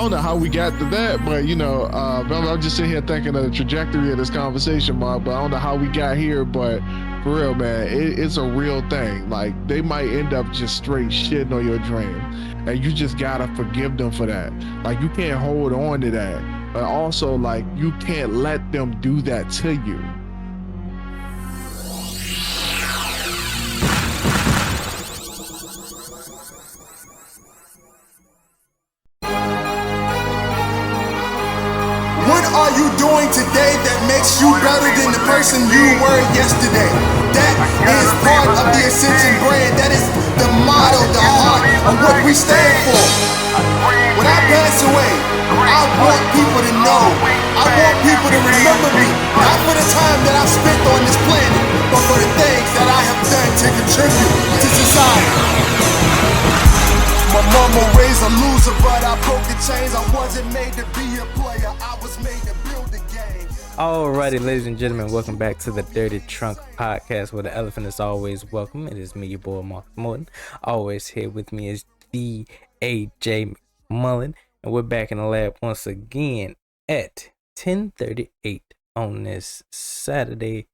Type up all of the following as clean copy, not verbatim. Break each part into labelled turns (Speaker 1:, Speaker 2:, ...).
Speaker 1: don't know how we got to that, but I'm just sitting here thinking of the trajectory of this conversation, Mark. But I don't know how we got here, but for real, man, it's a real thing. Like they might end up just straight shitting on your dream, and you just gotta forgive them for that. Like you can't hold on to that, but also like you can't let them do that to you.
Speaker 2: What are you doing today that makes you better than the person you were yesterday? That is part of the Ascension brand. That is the motto, the heart of what we stand for. When I pass away, I want people to know. I want people to remember me. Not for the time that I spent on this planet, but for the things that I have done to contribute to society. My mama raised a loser, but I broke the chains. I wasn't made to be a player, I was made to build a game.
Speaker 3: Alrighty, ladies and gentlemen, welcome back to the Dirty Trunk Podcast, where the elephant is always welcome. It is me, your boy Morton. Always here with me is the AJ McMullen, and we're back in the lab once again at 10:38 on this Saturday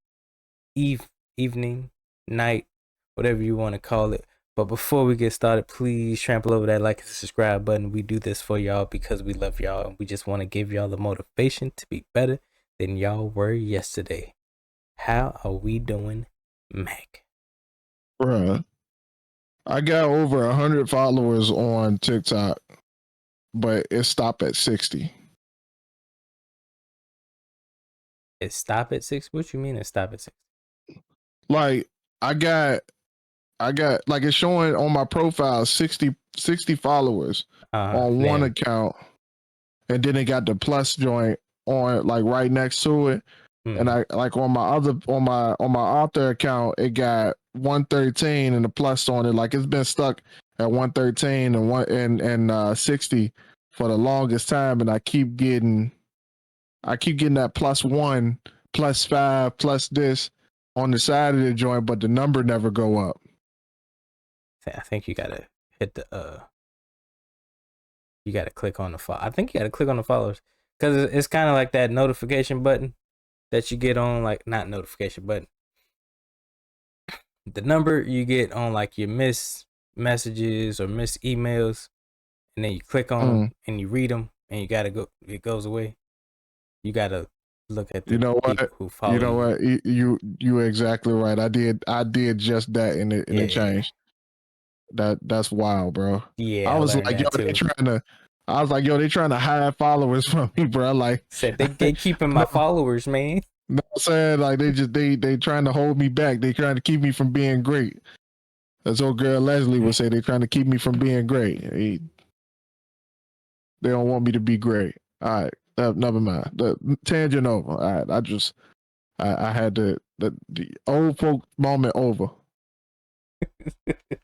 Speaker 3: evening, night, whatever you want to call it. But before we get started, please trample over that like and subscribe button. We do this for y'all because we love y'all, and we just want to give y'all the motivation to be better than y'all were yesterday. How are we doing, Mac?
Speaker 1: Bruh, I got over 100 followers on TikTok, but it stopped at 60.
Speaker 3: It stopped at 6? What you mean it stopped at 6?
Speaker 1: Like I got like it's showing on my profile 60 followers on one account, and then it got the plus joint on like right next to it. And I like on my author account, it got 113 and the plus on it. Like it's been stuck at 113 and 60 for the longest time, and I keep getting that +1, +5, plus this on the side of the joint, but the number never go up.
Speaker 3: I think you gotta hit the you gotta click on the follow. I think you gotta click on the followers, because it's kind of like that notification button that you get on, like, not notification button, the number you get on like your missed messages or missed emails, and then you click on them and you read them, and you gotta go, it goes away. You gotta look at the people who follow
Speaker 1: you. Know what? You exactly right. I did just that, and it changed. That's wild, bro.
Speaker 3: Yeah,
Speaker 1: I was like, yo, they trying to hide followers from me, bro. Like,
Speaker 3: said they keeping my followers, man.
Speaker 1: No, I'm saying like they trying to hold me back. They trying to keep me from being great. That's old girl Leslie would say. They trying to keep me from being great. They don't want me to be great. All right, never mind. The tangent over. All right, I had the old folk moment over.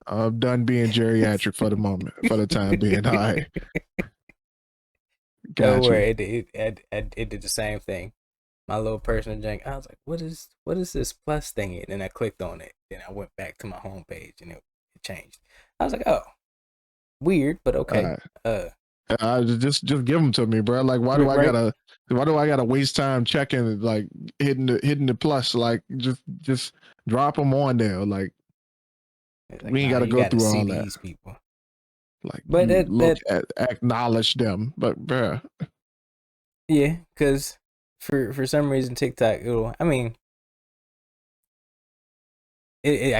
Speaker 1: I'm done being geriatric for the moment, for the time being. All right.
Speaker 3: Don't worry, it did the same thing. My little personal jank. I was like, what is this plus thingy? And then I clicked on it. Then I went back to my homepage, and it changed. I was like, oh, weird, but okay.
Speaker 1: Just give them to me, bro. Like, why do I gotta waste time checking, like hitting the plus? Like, just drop them on there. Like we ain't gotta go through all that.
Speaker 3: These people.
Speaker 1: Like, but acknowledge them, but bruh.
Speaker 3: Yeah, because for some reason TikTok, I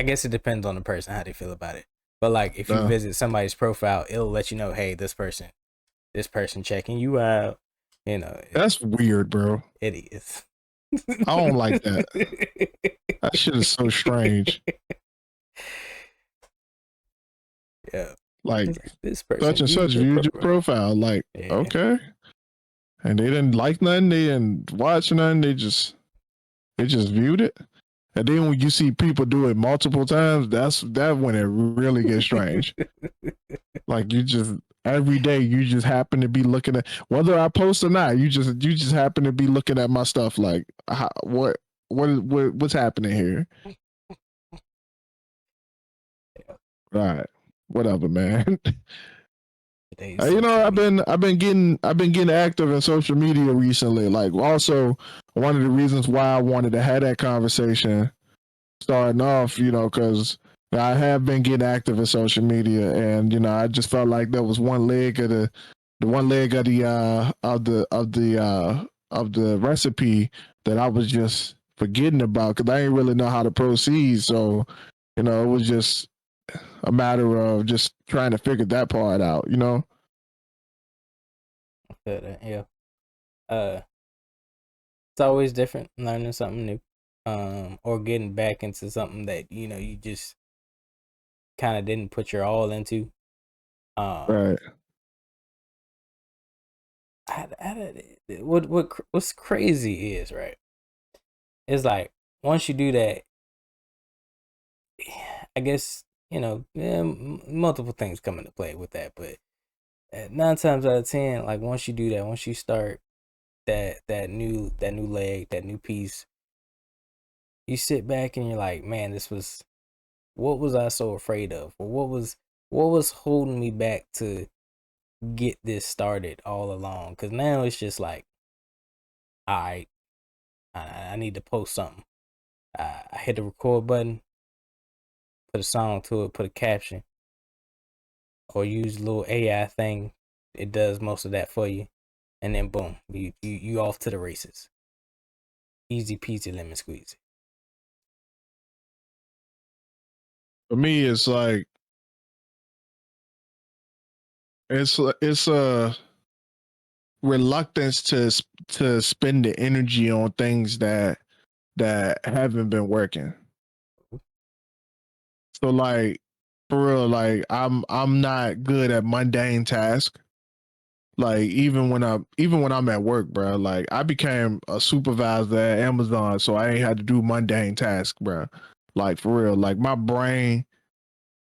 Speaker 3: guess it depends on the person how they feel about it. But like, if you visit somebody's profile, it'll let you know, hey, this person checking you out.
Speaker 1: That's weird, bro.
Speaker 3: It is.
Speaker 1: I don't like that. That shit is so strange.
Speaker 3: Yeah.
Speaker 1: Like,
Speaker 3: this person
Speaker 1: such and such viewed your profile. Like, okay. And they didn't like nothing, they didn't watch nothing, they just viewed it. And then when you see people do it multiple times, that's when it really gets strange. Like, you just every day you just happen to be looking at, whether I post or not, you just happen to be looking at my stuff. Like, what's happening here? Right. Whatever, man. You know, I've been getting active in social media recently. Like, also one of the reasons why I wanted to have that conversation starting off, you know, because I have been getting active in social media, and you know, I just felt like there was one leg of the one leg of the recipe that I was just forgetting about because I didn't really know how to proceed. So, you know, it was just a matter of just trying to figure that part out. You know.
Speaker 3: Yeah. It's always different learning something new, or getting back into something that you just kind of didn't put your all into.
Speaker 1: Right.
Speaker 3: What's crazy is, right? It's like once you do that, I guess multiple things come into play with that, but 9 times out of 10, like once you do that, once you start that new leg, that new piece, you sit back and you're like, man, what was I so afraid of? Or what was holding me back to get this started all along? Because now it's just like, all right, I need to post something. I hit the record button, put a song to it, put a caption, or use a little AI thing. It does most of that for you, and then boom, you off to the races. Easy peasy lemon squeezy.
Speaker 1: For me, it's like it's a reluctance to spend the energy on things that haven't been working. So like for real, like I'm not good at mundane tasks. Like even when I'm at work, bro. Like I became a supervisor at Amazon, so I ain't had to do mundane tasks, bro. Like for real, like my brain,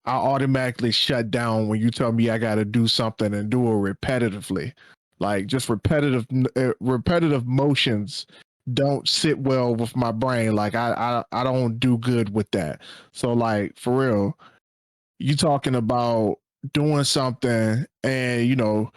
Speaker 1: I automatically shut down when you tell me I got to do something and do it repetitively. Like just repetitive motions don't sit well with my brain. Like I don't do good with that. So like for real, you talking about doing something and you know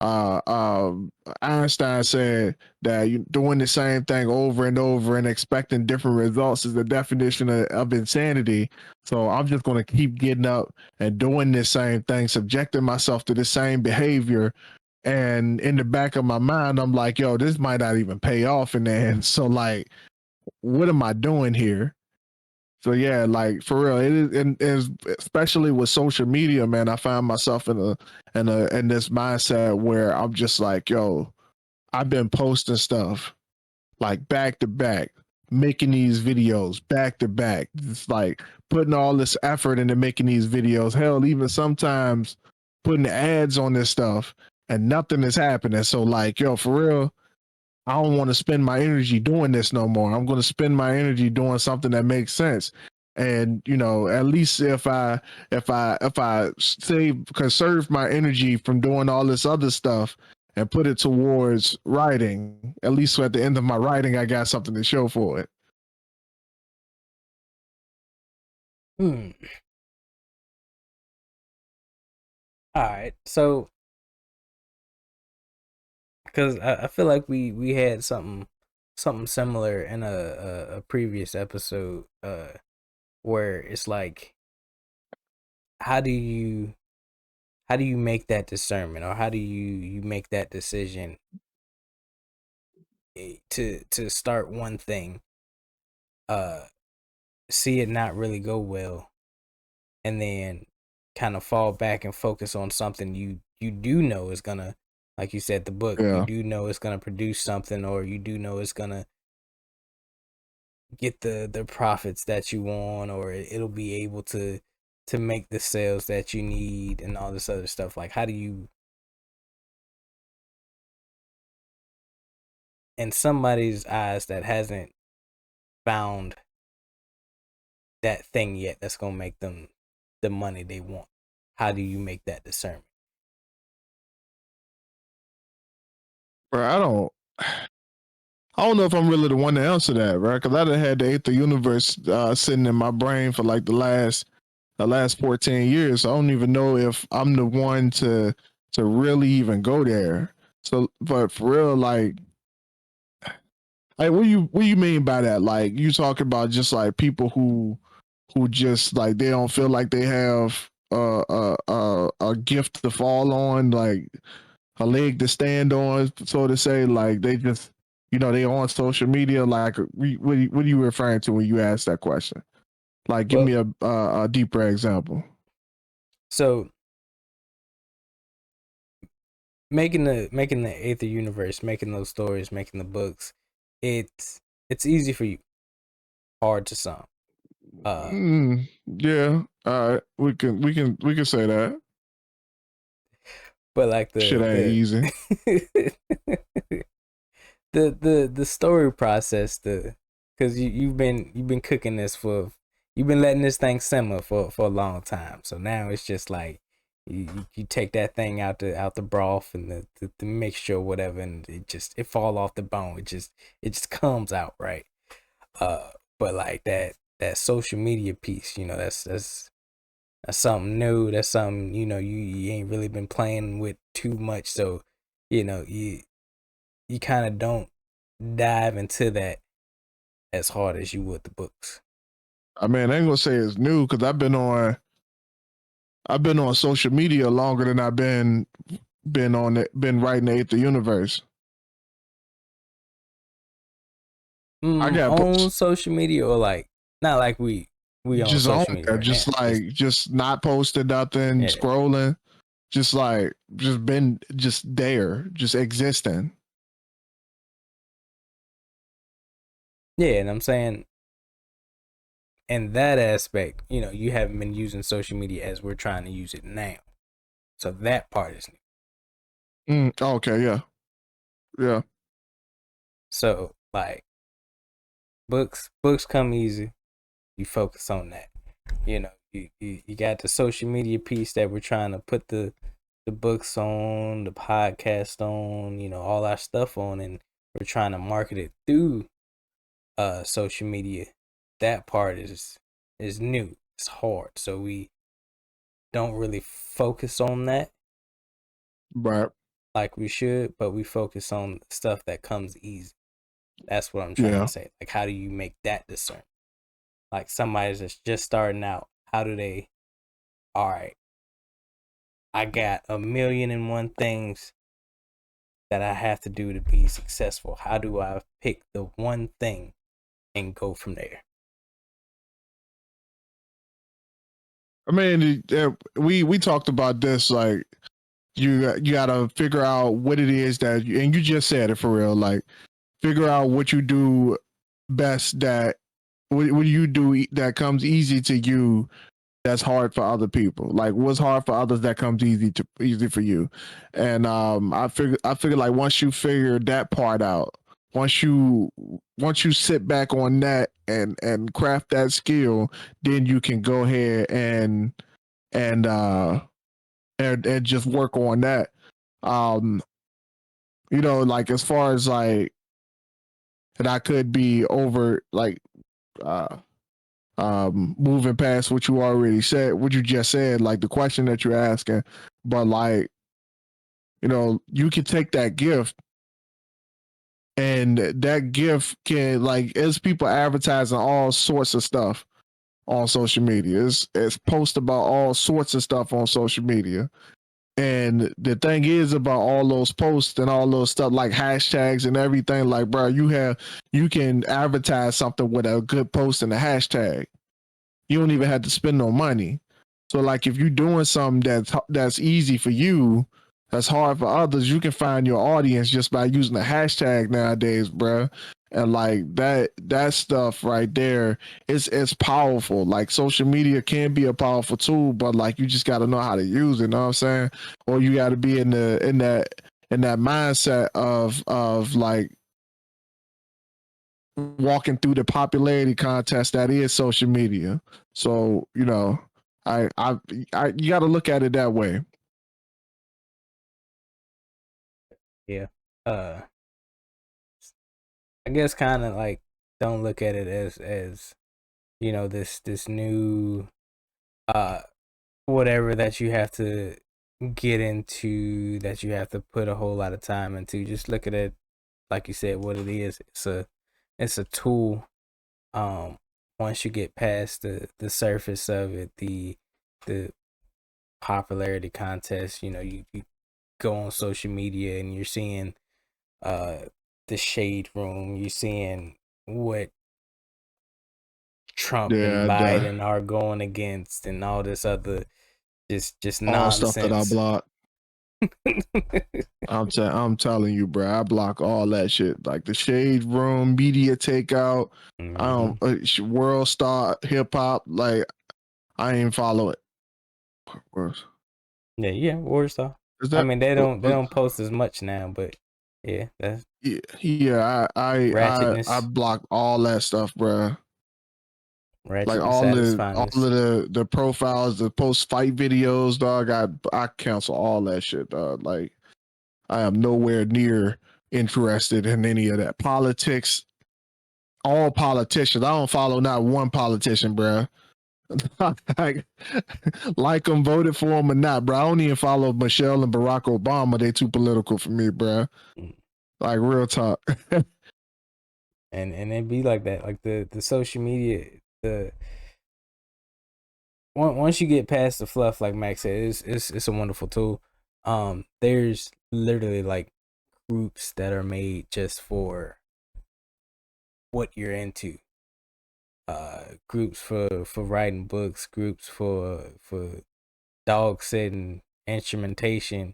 Speaker 1: uh, um, Einstein said that you doing the same thing over and over and expecting different results is the definition of insanity. So I'm just going to keep getting up and doing this same thing, subjecting myself to the same behavior. And in the back of my mind, I'm like, yo, this might not even pay off in the end. So, like, what am I doing here? So yeah, like for real, it is, and especially with social media, man. I find myself in this mindset where I'm just like, yo, I've been posting stuff like back to back, making these videos back to back. It's like putting all this effort into making these videos. Hell, even sometimes putting ads on this stuff and nothing is happening. So like, yo, for real, I don't want to spend my energy doing this no more. I'm going to spend my energy doing something that makes sense. And you know, at least if I conserve my energy from doing all this other stuff and put it towards writing, at least at the end of my writing, I got something to show for it.
Speaker 3: Hmm. All right. So, because I feel like we had something similar in a previous episode, where it's like, how do you make that discernment, or how do you make that decision, to start one thing, uh see it not really go well, and then kind of fall back and focus on something you do know is gonna, like you said, the book, you
Speaker 1: Yeah.
Speaker 3: do know it's gonna produce something, or you do know it's gonna get the profits that you want, or it'll be able to make the sales that you need and all this other stuff. Like, how do you, in somebody's eyes that hasn't found that thing yet that's gonna make them the money they want, how do you make that discernment?
Speaker 1: Bro, I don't know if I'm really the one to answer that, right? Because I done had the eighth of universe sitting in my brain for like the last 14 years. So I don't even know if I'm the one really even go there. So, but for real, like what do you mean by that? Like, you talking about just like people who just like they don't feel like they have a gift to fall on, like a leg to stand on, so to say. Like they just, they on social media. Like, what are you referring to when you ask that question? Like, give me a deeper example.
Speaker 3: So making the Aether universe, making those stories, making the books, it's easy for you, hard to some.
Speaker 1: Yeah, all right, we can say that.
Speaker 3: But like
Speaker 1: Shit ain't easy.
Speaker 3: the story process, because you've been cooking this you've been letting this thing simmer for a long time. So now it's just like you take that thing out the broth and the mixture or whatever, and it fall off the bone. It just comes out, right. But like that social media piece, that's something new. That's something, you ain't really been playing with too much. So, you kind of don't dive into that as hard as you would the books.
Speaker 1: I mean, I ain't gonna say it's new because I've been on social media longer than I've been writing the Aether universe.
Speaker 3: I got on social media, or like not like we on social media, right
Speaker 1: just
Speaker 3: now.
Speaker 1: like just not posting nothing, scrolling, just been just there, just existing.
Speaker 3: Yeah, and I'm saying in that aspect, you haven't been using social media as we're trying to use it now. So that part is
Speaker 1: new. Okay, yeah. Yeah.
Speaker 3: So like books come easy. You focus on that. You got the social media piece that we're trying to put the books on, the podcast on, all our stuff on, and we're trying to market it through social media. That part is new. It's hard. So we don't really focus on that.
Speaker 1: Right.
Speaker 3: Like we should, but we focus on stuff that comes easy. That's what I'm trying to say. Like, how do you make that discern? Like somebody that's just starting out, how do they, all right, I got 1,000,001 things that I have to do to be successful. How do I pick the one thing and go from there?
Speaker 1: I mean, we talked about this. Like, you got to figure out what it is and you just said it for real. Like, figure out what you do best. What do you do that comes easy to you, that's hard for other people? Like, what's hard for others that comes easy for you? And I figure like once you figure that part out, once you sit back on that and craft that skill, then you can go ahead and just work on that. Like, as far as like that, I could be over like moving past what you already said, what you just said, like the question that you're asking. But like, you can take that gift, and that gift can, like, as people advertising all sorts of stuff on social media. It's post about all sorts of stuff on social media. And the thing is about all those posts and all those stuff, like hashtags and everything, like, bro, you can advertise something with a good post and a hashtag. You don't even have to spend no money. So like, if you're doing something that's easy for you, that's hard for others, you can find your audience just by using a hashtag nowadays, bro. And like that stuff right there, it's powerful. Like, social media can be a powerful tool, but like, you just got to know how to use it. You know what I'm saying? Or you got to be in that mindset of like walking through the popularity contest that is social media. So, I you got to look at it that way.
Speaker 3: Yeah. I guess kind of like, don't look at it as this new whatever that you have to get into that you have to put a whole lot of time into. Just look at it, like you said, what it is. It's a tool. Once you get past the surface of it, the popularity contest, you go on social media and you're seeing the shade room, you're seeing what Trump and
Speaker 1: Yeah,
Speaker 3: Biden are going against and all this other just
Speaker 1: all stuff that I
Speaker 3: nonsense.
Speaker 1: block. I'm telling you, bro. I block all that shit, like the shade room, media takeout. World star hip hop. Like I ain't follow it.
Speaker 3: Yeah, War Star.
Speaker 1: Is
Speaker 3: I
Speaker 1: that?
Speaker 3: mean, they don't post as much now, but yeah, that's
Speaker 1: Yeah. I
Speaker 3: ratchetness.
Speaker 1: block all that stuff, bro. Like
Speaker 3: Ratchetness
Speaker 1: all
Speaker 3: at its
Speaker 1: the
Speaker 3: finest.
Speaker 1: the profiles, the post fight videos, dog. I cancel all that shit, dog. Like I am nowhere near interested in any of that politics. All politicians. I don't follow not one politician, bro. like them, voted for them or not, bro. I don't even follow Michelle and Barack Obama. They too political for me, bro.
Speaker 3: Mm.
Speaker 1: Like real talk.
Speaker 3: And it be like that. Like the social media, the once you get past the fluff, like Max said, it's a wonderful tool. There's literally like groups that are made just for what you're into. Groups for writing books, groups for dog sitting, instrumentation.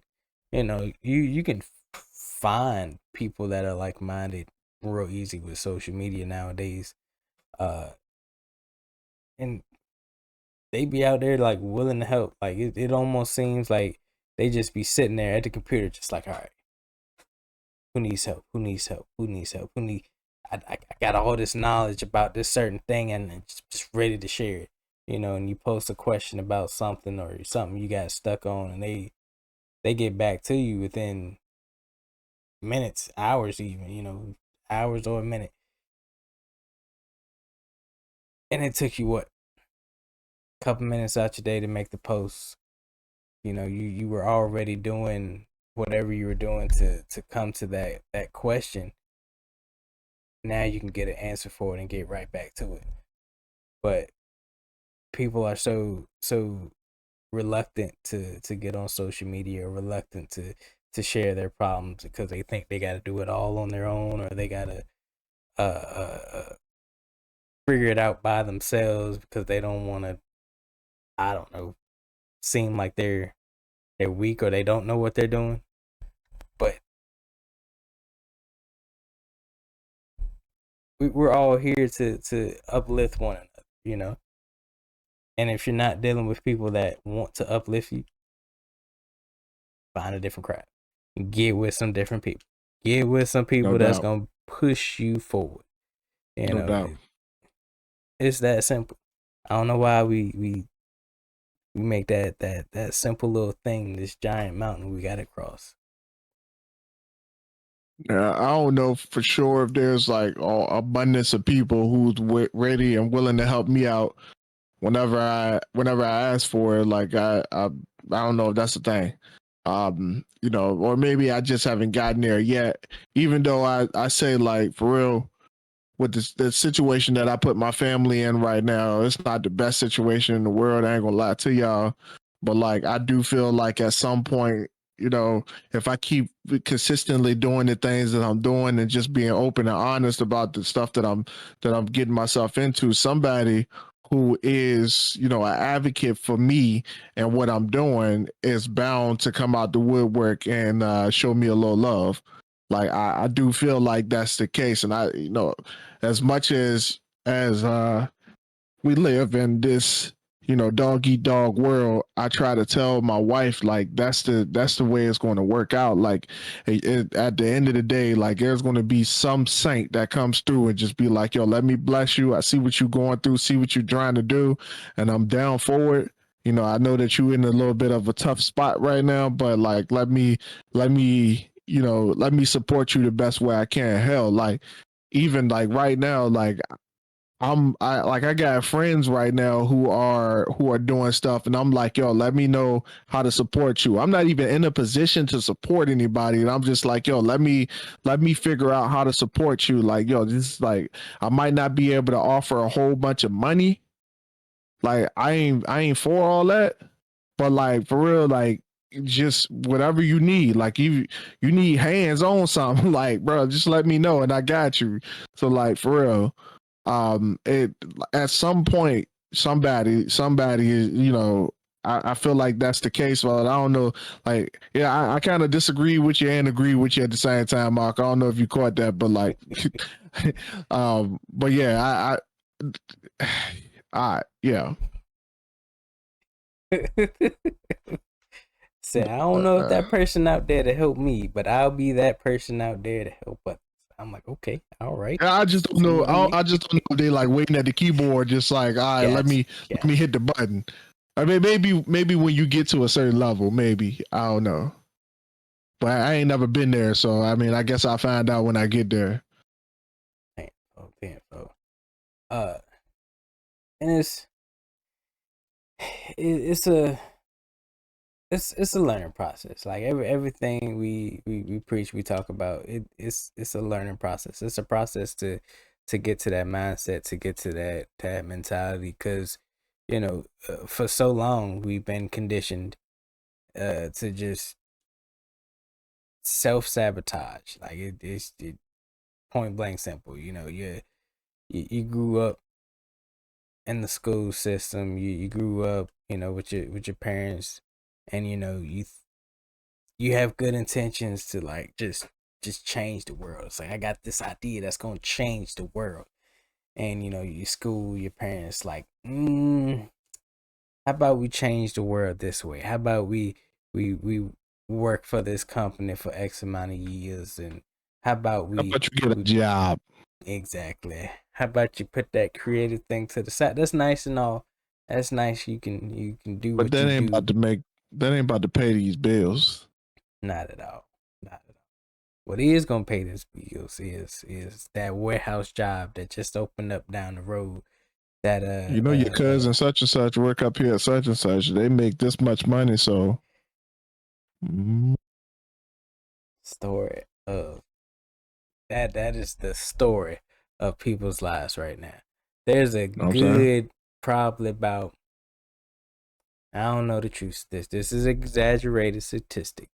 Speaker 3: You can find people that are like minded real easy with social media nowadays. And they be out there like willing to help. Like it almost seems like they just be sitting there at the computer, just like, all right, who needs help? Who needs help? Who needs help? Who need? I got all this knowledge about this certain thing and it's just ready to share it. And you post a question about something or something you got stuck on, and they get back to you within minutes, hours, even hours or a minute. And it took you what, a couple minutes out your day to make the post. You were already doing whatever you were doing to come to that question. Now you can get an answer for it and get right back to it. But people are so reluctant to get on social media, or reluctant to share their problems because they think they got to do it all on their own, or they got to figure it out by themselves because they don't want to, I don't know, seem like they're weak or they don't know what they're doing. But we're all here to uplift one another. And if you're not dealing with people that want to uplift you, find a different crowd. Get with some different people. Get with some people
Speaker 1: No
Speaker 3: that's
Speaker 1: doubt.
Speaker 3: gonna push you forward.
Speaker 1: No doubt.
Speaker 3: It's that simple. I don't know why we make that simple little thing this giant mountain we gotta cross.
Speaker 1: Yeah, I don't know for sure if there's like abundance of people who's ready and willing to help me out whenever I ask for it. Like I don't know if that's the thing. Or maybe I just haven't gotten there yet. Even though I say like for real, with the situation that I put my family in right now, it's not the best situation in the world. I ain't gonna lie to y'all, but like I do feel like at some point, if I keep consistently doing the things that I'm doing and just being open and honest about the stuff that I'm getting myself into, somebody who is, an advocate for me and what I'm doing is bound to come out the woodwork and show me a little love. Like I do feel like that's the case, and as much as we live in this dog eat dog world, I try to tell my wife like that's the way it's going to work out. Like at the end of the day, like there's going to be some saint that comes through and just be like, yo, let me bless you. I see what you're going through, see what you're trying to do, and I'm down for it. I know that you're in a little bit of a tough spot right now, but like let me support you the best way I can. Hell, like even like right now, like I got friends right now who are doing stuff, and I'm like, yo, let me know how to support you. I'm not even in a position to support anybody, and I'm just like, yo, let me figure out how to support you. Like, yo, this is like, I might not be able to offer a whole bunch of money. Like, I ain't for all that, but like for real, like just whatever you need. Like you need hands on something, like bro, just let me know and I got you. So like for real, it at some point somebody is, you know, I feel like that's the case, but I don't know. Like, yeah, I kind of disagree with you and agree with you at the same time, Mark. I don't know if you caught that, but like, but yeah, yeah.
Speaker 3: Say, I don't know if that person out there to help me, but I'll be that person out there to help others. I'm like, okay, all right.
Speaker 1: I just don't know. I just don't know if they like waiting at the keyboard, just like, all right, let me hit the button. I mean, maybe when you get to a certain level, maybe I don't know. But I ain't never been there, so I mean, I guess I'll find out when I get there.
Speaker 3: And it's a learning process. Like everything we preach, we talk about, it's a learning process. It's a process to get to that mindset, to get to that mentality, because you know, for so long we've been conditioned to just self-sabotage. Like it's point blank simple. You know, you grew up in the school system, you grew up, you know, with your parents, and you know, you have good intentions to like just change the world. It's like, I got this idea that's gonna change the world. And you know, your school, your parents like, how about we change the world this way? How about we work for this company for X amount of years, and how about
Speaker 1: you get a job?
Speaker 3: Exactly. How about you put that creative thing to the side? That's nice and all. That's nice. You can do
Speaker 1: but
Speaker 3: what
Speaker 1: that
Speaker 3: you
Speaker 1: ain't
Speaker 3: do.
Speaker 1: that ain't about to pay these bills.
Speaker 3: Not at all. Not at all. What is gonna pay these bills is that warehouse job that just opened up down the road. That
Speaker 1: you know, your cousin such and such work up here at such and such. They make this much money, so
Speaker 3: story of that is the story of people's lives right now. There's a good probably about, I don't know the truth. This is exaggerated statistic,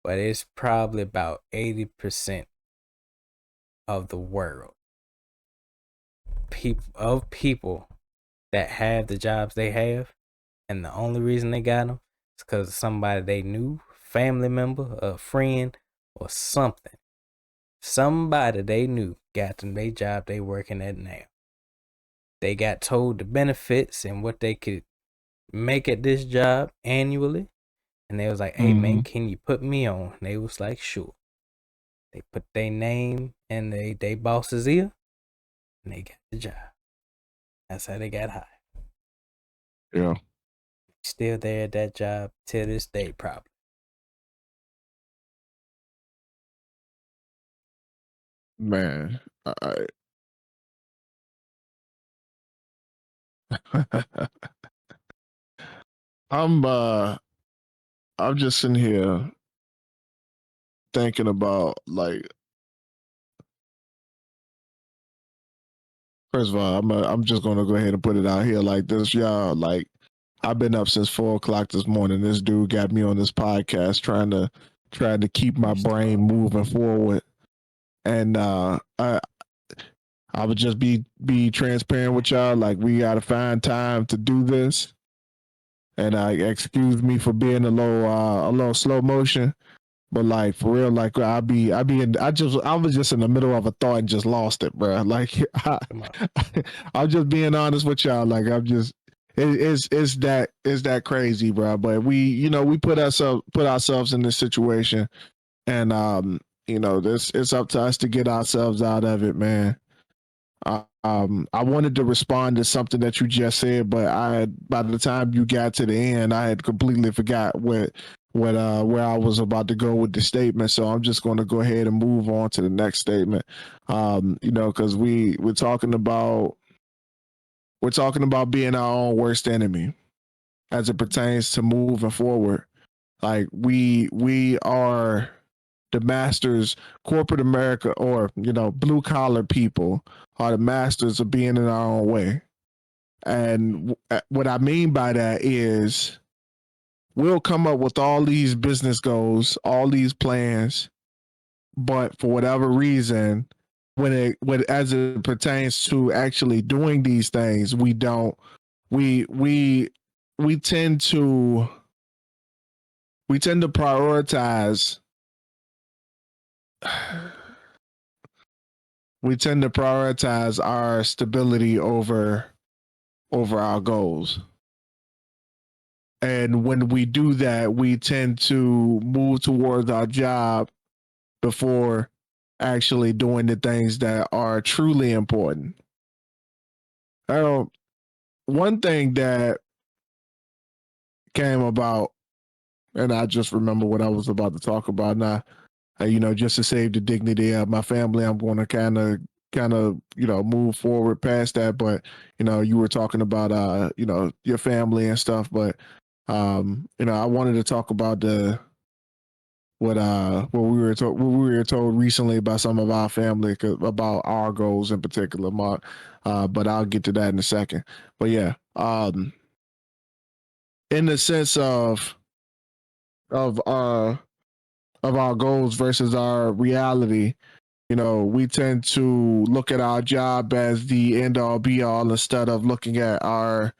Speaker 3: but it's probably about 80% of the world people that have the jobs they have, and the only reason they got them is because of somebody they knew, family member, a friend, or something. Somebody they knew got them their job they working at now. They got told the benefits and what they could make at this job annually, and they was like, "Hey man, can you put me on?" And they was like, "Sure." They put their name and they boss's ear, and they got the job. That's how they got hired.
Speaker 1: Yeah.
Speaker 3: Still there at that job till this day, probably.
Speaker 1: Man, I'm just sitting here thinking about, like, first of all, I'm just gonna go ahead and put it out here like this, y'all. Like, I've been up since 4 o'clock this morning. This dude got me on this podcast trying to keep my brain moving forward, and I would just be transparent with y'all. Like, we gotta find time to do this, and excuse me for being a little slow motion. But like for real, like I was just in the middle of a thought and just lost it, bro. Like I'm just being honest with y'all. Like it's that crazy, bro. But we put ourselves in this situation, and you know, it's up to us to get ourselves out of it, man. I wanted to respond to something that you just said, but by the time you got to the end, I had completely forgot where I was about to go with the statement. So I'm just going to go ahead and move on to the next statement. You know, because we're talking about we're talking about being our own worst enemy as it pertains to moving forward. Like we are the masters, corporate America, or blue collar people are the masters of being in our own way. And what I mean by that is we'll come up with all these business goals, all these plans, but for whatever reason, as it pertains to actually doing these things, we don't. We tend to prioritize. We tend to prioritize our stability over our goals. And when we do that, we tend to move towards our job before actually doing the things that are truly important. One thing that came about, and I just remember what I was about to talk about now, just to save the dignity of my family, I'm going to kind of move forward past that. But you were talking about your family and stuff, but I wanted to talk about what we were told recently by some of our family about our goals in particular, Mark. But I'll get to that in a second. But yeah, in the sense of our goals versus our reality, we tend to look at our job as the end all be all instead of looking at our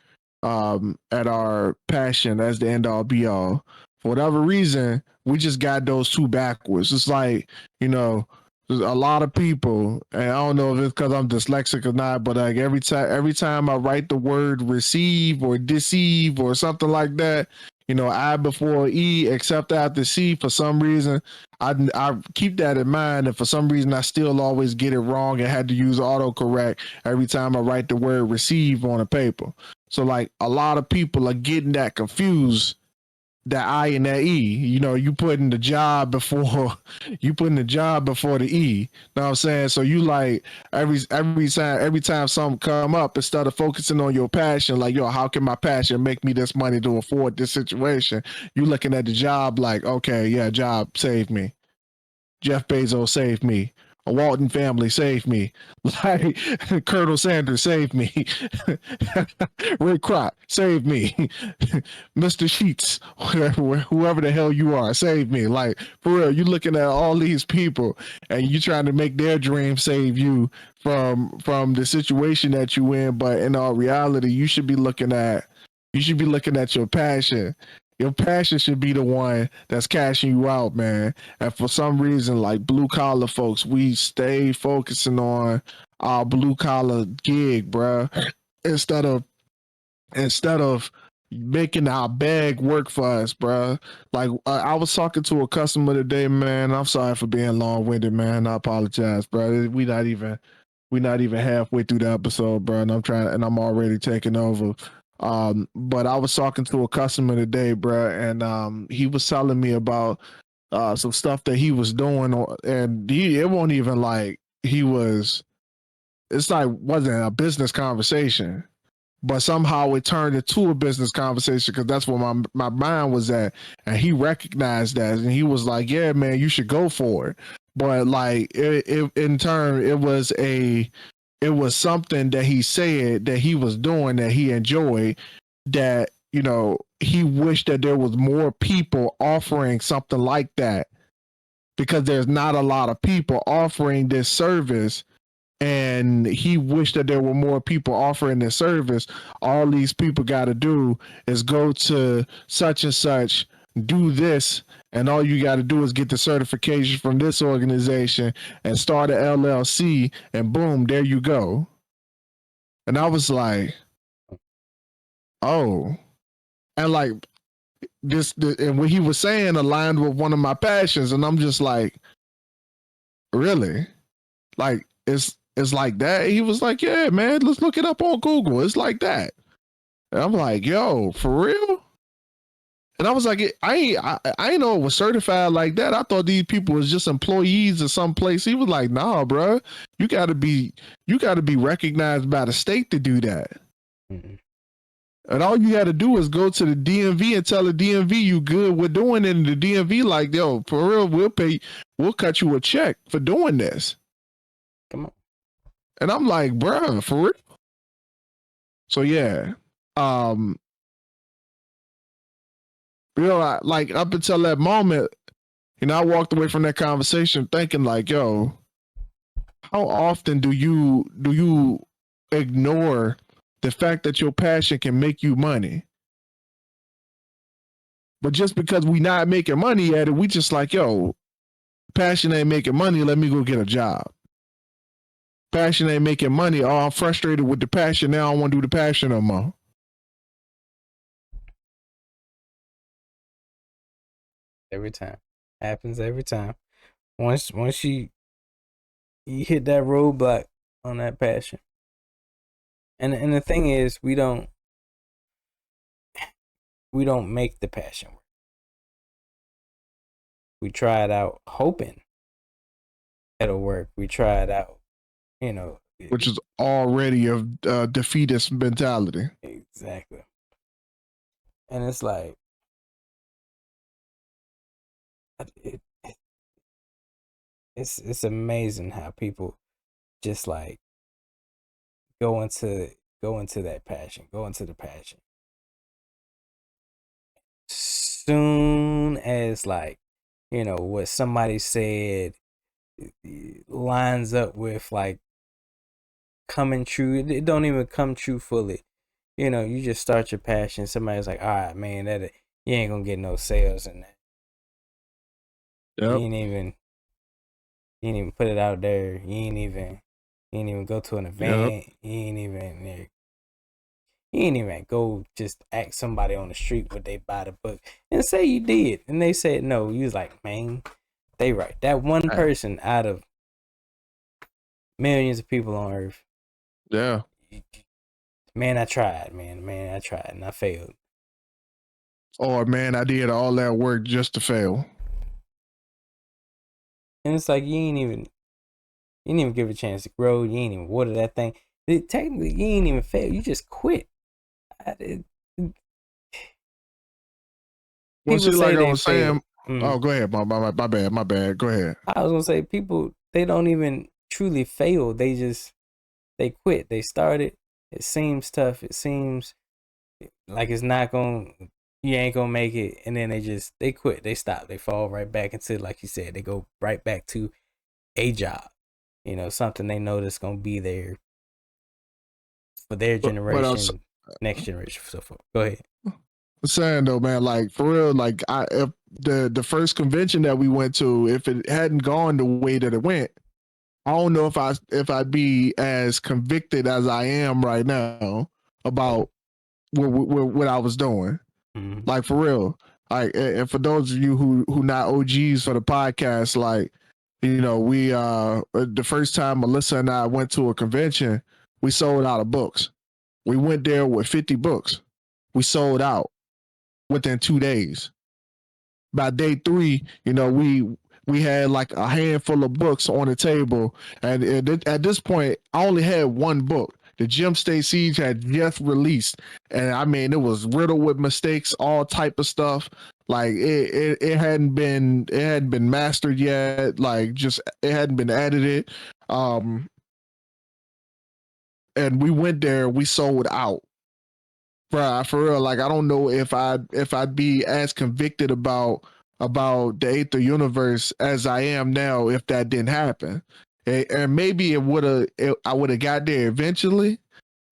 Speaker 1: passion as the end all be all. For whatever reason, we just got those two backwards. It's like, there's a lot of people, and I don't know if it's because I'm dyslexic or not, but like every time I write the word receive or deceive or something like that, I before E, except after C, for some reason, I keep that in mind, and for some reason I still always get it wrong and had to use autocorrect every time I write the word receive on a paper. So like a lot of people are getting that confused, that I and that E. You putting the job before the E. Know what I'm saying? So you like every time something come up, instead of focusing on your passion, like, yo, how can my passion make me this money to afford this situation? You looking at the job like, okay, yeah, job saved me. Jeff Bezos saved me. A Walton family saved me. Like Colonel Sanders saved me. Ray Kroc saved me. Mr. Sheets, whoever the hell you are, saved me. Like, for real, you looking at all these people and you trying to make their dream save you from the situation that you in. But in all reality, you should be looking at your passion. Your passion should be the one that's cashing you out, man. And for some reason, like blue collar folks, we stay focusing on our blue collar gig, bruh, instead of making our bag work for us, bruh. Like I was talking to a customer today, man. I'm sorry for being long winded, man. I apologize, bruh. We're not even halfway through the episode, bruh, and I'm already taking over. But I was talking to a customer today, bro, and he was telling me about some stuff that he was doing, and it wasn't even like it's like wasn't a business conversation, but somehow it turned into a business conversation because that's where my mind was at, and he recognized that, and he was like, "Yeah, man, you should go for it." But like it in turn, it was something that he said that he was doing that he enjoyed, that he wished that there was more people offering something like that, because there's not a lot of people offering this service, and he wished that there were more people offering this service. All these people got to do is go to such and such, do this, and all you got to do is get the certification from this organization and start an LLC, and boom, there you go. And I was like, oh, and like and what he was saying aligned with one of my passions, and I'm just like, really? Like it's like that? He was like, yeah, man, let's look it up on Google. It's like that. And I'm like, yo, for real? And I was like, I ain't know it was certified like that. I thought these people was just employees of some place. He was like, nah, bro, you gotta be recognized by the state to do that. And all you got to do is go to the DMV and tell the DMV you good with doing it. And the DMV like, yo, for real, we'll cut you a check for doing this.
Speaker 3: Come on.
Speaker 1: And I'm like, bruh, for real? So yeah. Like up until that moment, I walked away from that conversation thinking like, yo, how often do you ignore the fact that your passion can make you money? But just because we not making money at it, we just like, yo, passion ain't making money. Let me go get a job. Passion ain't making money. Oh, I'm frustrated with the passion. Now I don't want to do the passion no more.
Speaker 3: Every time. Happens every time. Once you hit that roadblock on that passion. And the thing is, we don't make the passion work. We try it out hoping it'll work. We try it out,
Speaker 1: which is already a defeatist mentality.
Speaker 3: Exactly. And it's like it's amazing how people just like go into that passion, go into the passion. Soon as like, what somebody said lines up with like coming true, it don't even come true fully. You just start your passion. Somebody's like, all right, man, that you ain't gonna get no sales in that. Yep. You ain't even put it out there. You ain't even go to an event. Yep. You ain't even go just ask somebody on the street would they buy the book and say you did, and they said no. You was like, man, they right. That one person out of millions of people on earth.
Speaker 1: Yeah.
Speaker 3: Man, I tried, man, I tried and I failed.
Speaker 1: Or man, I did all that work just to fail.
Speaker 3: And it's like you ain't even give it a chance to grow. You ain't even water that thing. Technically, you ain't even fail. You just quit.
Speaker 1: Well, see, like I was saying, oh, go ahead, my bad. Go ahead.
Speaker 3: I was gonna say people, they don't even truly fail. They quit. They started. It seems tough. It seems like it's not you ain't gonna make it, and then they quit. They stop. They fall right back into, like you said, they go right back to a job. Something they know that's gonna be there for their generation, next generation, so forth. Go ahead.
Speaker 1: I'm saying though, man, like for real, like if the first convention that we went to, if it hadn't gone the way that it went, I don't know if I'd be as convicted as I am right now about what I was doing. Mm-hmm. Like for real. Like, and for those of you who not OGs for the podcast, like, we the first time Melissa and I went to a convention, we sold out of books. We went there with 50 books. We sold out within 2 days. By day 3, we had like a handful of books on the table, and at this point, I only had one book. The Gem State Siege had just released, and I mean, it was riddled with mistakes, all type of stuff. Like it hadn't been mastered yet. Like just it hadn't been edited. And we went there, we sold out. Bruh, for real, like I don't know if I'd be as convicted about the Aether universe as I am now if that didn't happen. And maybe I would have got there eventually,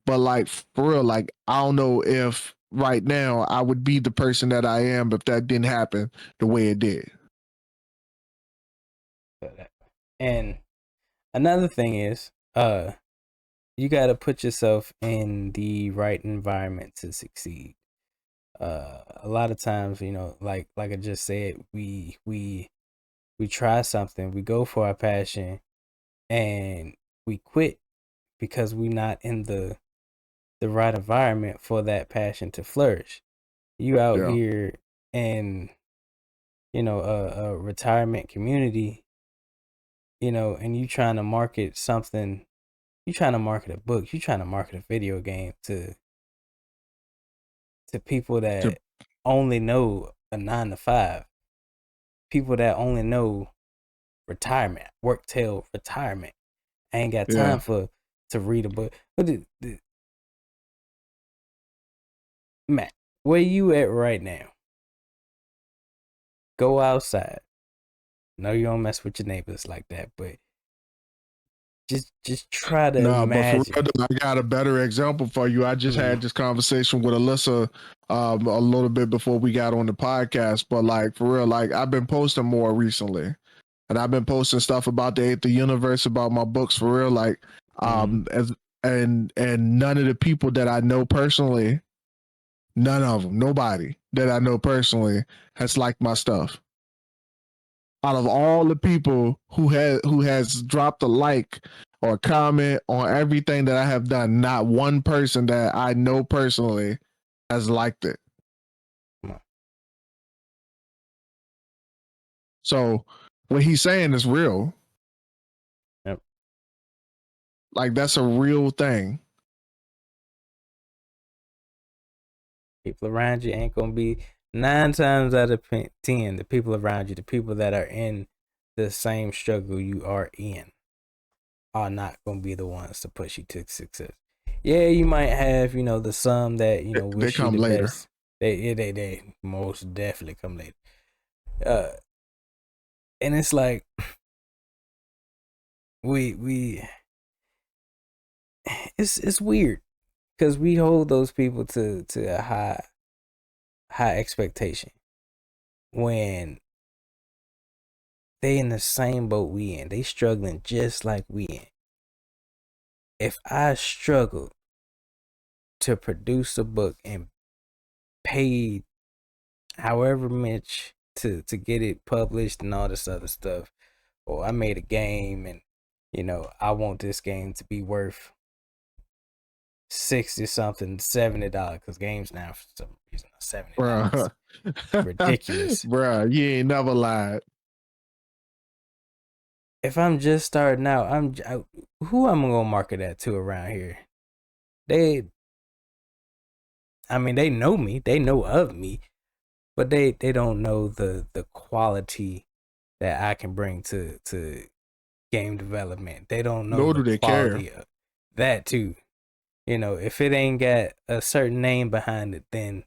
Speaker 1: but like for real, like I don't know if right now I would be the person that I am if that didn't happen the way it did.
Speaker 3: And another thing is, you got to put yourself in the right environment to succeed. A lot of times, like I just said, we try something, we go for our passion, and we quit because we're not in the right environment for that passion to flourish. You out here in a retirement community, and you trying to market something. You trying to market a book. You trying to market a video game to to people that only know a 9 to 5, people that only know retirement, work till retirement. I ain't got time to read a book. But Matt, where you at right now? Go outside. No, you don't mess with your neighbors like that, but just try to imagine.
Speaker 1: But for real, I got a better example for you. I just had this conversation with Alyssa a little bit before we got on the podcast, but like for real, like I've been posting more recently, and I've been posting stuff about the universe, about my books for real, like as and none of the people that I know personally, none of them, nobody that I know personally has liked my stuff. Out of all the people who has dropped a like or comment on everything that I have done, not one person that I know personally has liked it. So what he's saying is real.
Speaker 3: Yep.
Speaker 1: Like that's a real thing.
Speaker 3: People around you ain't gonna be 9 times out of 10. The people around you, the people that are in the same struggle you are in, are not gonna be the ones to push you to success. Yeah, you might have, the some that wish
Speaker 1: they come
Speaker 3: you the
Speaker 1: later.
Speaker 3: best. They most definitely come later. And it's like it's weird because we hold those people to a high expectation when they in the same boat we in. They struggling just like we in. If I struggled to produce a book and paid however much to get it published and all this other stuff, or I made a game and I want this game to be worth 60 something, $70, because games now for some reason are $70. Ridiculous.
Speaker 1: Bruh, you ain't never lied.
Speaker 3: If I'm just starting out, who am I gonna market that to around here? They know me, they know of me, but they don't know the quality that I can bring to game development. They don't know the quality of that too. If it ain't got a certain name behind it, then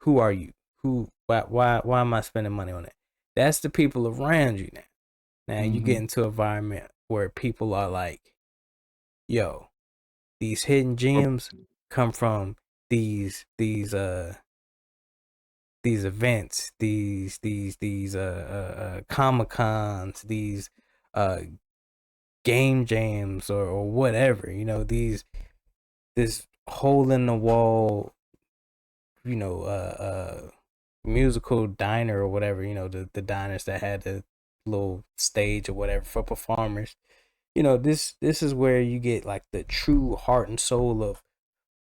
Speaker 3: who are you? Why am I spending money on it? That's the people around you now. Now you get into an environment where people are like, yo, these hidden gems come from these events, these Comic Cons, these game jams or whatever, this hole in the wall, musical diner or whatever, the diners that had the little stage or whatever for performers. This is where you get like the true heart and soul of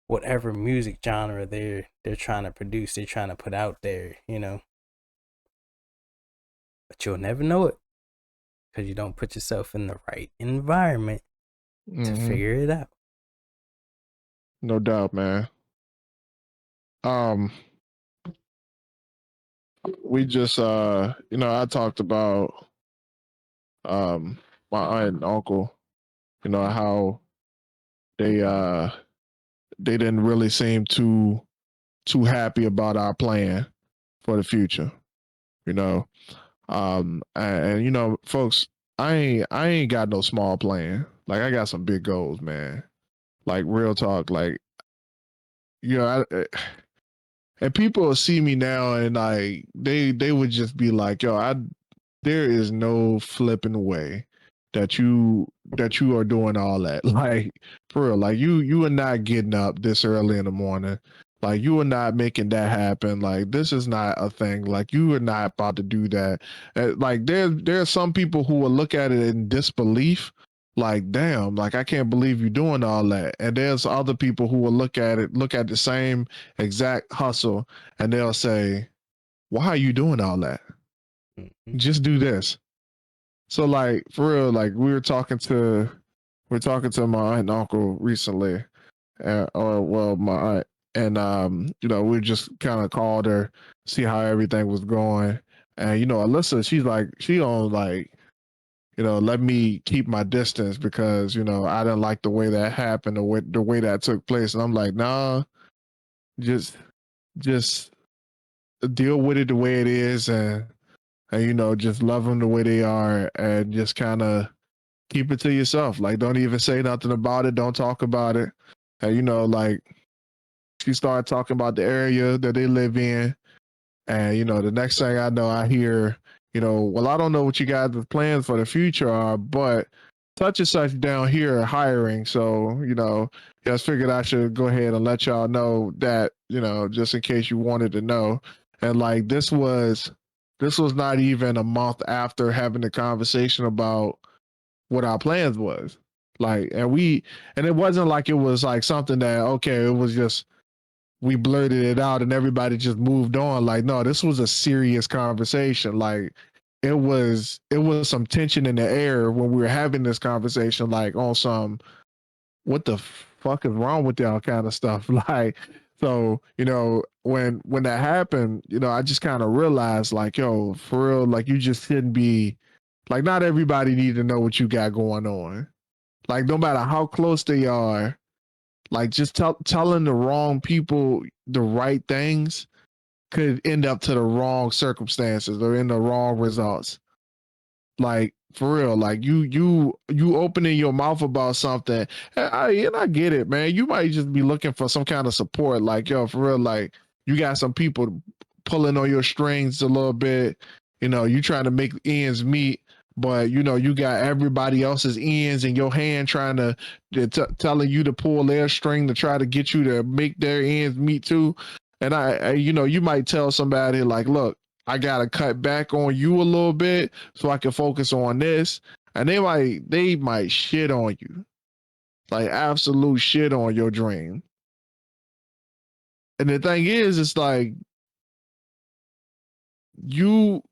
Speaker 3: whatever music genre they're trying to produce, they're trying to put out there, but you'll never know it because you don't put yourself in the right environment to figure it out.
Speaker 1: No doubt, man. We just I talked about my aunt and uncle, how they didn't really seem too happy about our plan for the future, and folks, I ain't got no small plan. Like I got some big goals, man. Like real talk, like and people will see me now and like they would just be like, yo, there is no flipping way that you are doing all that. Like for real, like you are not getting up this early in the morning. Like you are not making that happen. Like this is not a thing. Like you are not about to do that. Like there are some people who will look at it in disbelief. Like damn, like I can't believe you're doing all that. And there's other people who will look at the same exact hustle, and they'll say, "Why are you doing all that? Just do this." So like for real, like we were talking to my aunt and uncle recently, or well my aunt, you know, we just kind of called her, see how everything was going. And, you know, Alyssa, she's like, she on like, you know, let me keep my distance because, you know, I didn't like the way that happened or the way that took place. And I'm like, nah, just just deal with it the way it is, and you know, just love them the way they are, and just kind of keep it to yourself. Like, don't even say nothing about it. Don't talk about it. And you know, like, she started talking about the area that they live in, and you know, the next thing I know, I hear, you know, well, I don't know what you guys' plans for the future are, but such and such down here are hiring. So, you know, just figured I should go ahead and let y'all know that, you know, just in case you wanted to know. And like this was not even a month after having the conversation about what our plans was. Like, and it wasn't like it was like something that, okay, it was just we blurted it out and everybody just moved on. Like, no, this was a serious conversation. Like, it was some tension in the air when we were having this conversation, like on some what the fuck is wrong with y'all kind of stuff. Like, so, you know, when that happened, you know, I just kind of realized, like, yo, for real, like, you just shouldn't be like, not everybody need to know what you got going on. Like, no matter how close they are, like, just telling the wrong people the right things could end up to the wrong circumstances or in the wrong results. Like, for real, like, you opening your mouth about something, and I get it, man. You might just be looking for some kind of support. Like, yo, for real, like, you got some people pulling on your strings a little bit. You know, you trying to make ends meet, but you know, you got everybody else's ends in your hand trying to telling you to pull their string to try to get you to make their ends meet too. And you know, you might tell somebody like, look, I gotta cut back on you a little bit so I can focus on this. And they might shit on you. Like, absolute shit on your dream. And the thing is, it's like you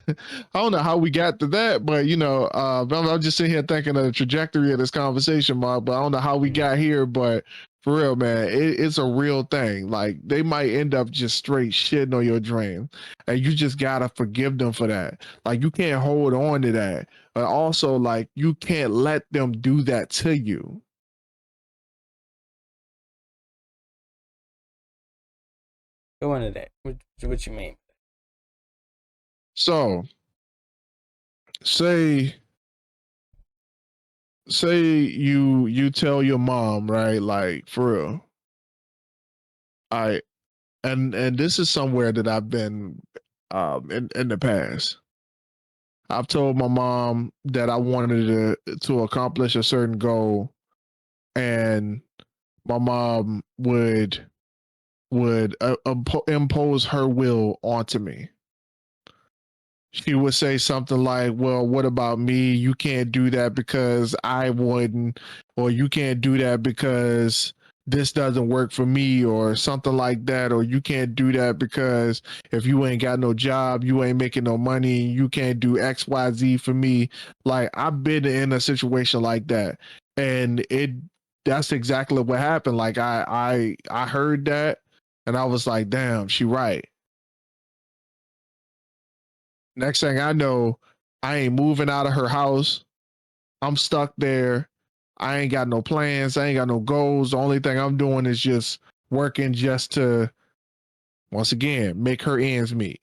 Speaker 1: I don't know how we got to that, but you know, I'm just sitting here thinking of the trajectory of this conversation, Mark. But I don't know how we got here. But for real, man, it's a real thing. Like, they might end up just straight shitting on your dream, and you just gotta forgive them for that. Like, you can't hold on to that, but also like you can't let them do that to you.
Speaker 3: Go into that. What you mean?
Speaker 1: So say you tell your mom, right? Like, for real. I and this is somewhere that I've been in the past. I've told my mom that I wanted to accomplish a certain goal, and my mom would impose her will onto me. She would say something like, well, what about me? You can't do that because I wouldn't, or you can't do that because this doesn't work for me, or something like that, or you can't do that because if you ain't got no job, you ain't making no money, you can't do XYZ for me. Like, I've been in a situation like that. And that's exactly what happened. Like, I heard that and I was like, damn, she right. Next thing I know, I ain't moving out of her house. I'm stuck there. I ain't got no plans. I ain't got no goals. The only thing I'm doing is just working just to, once again, make her ends meet.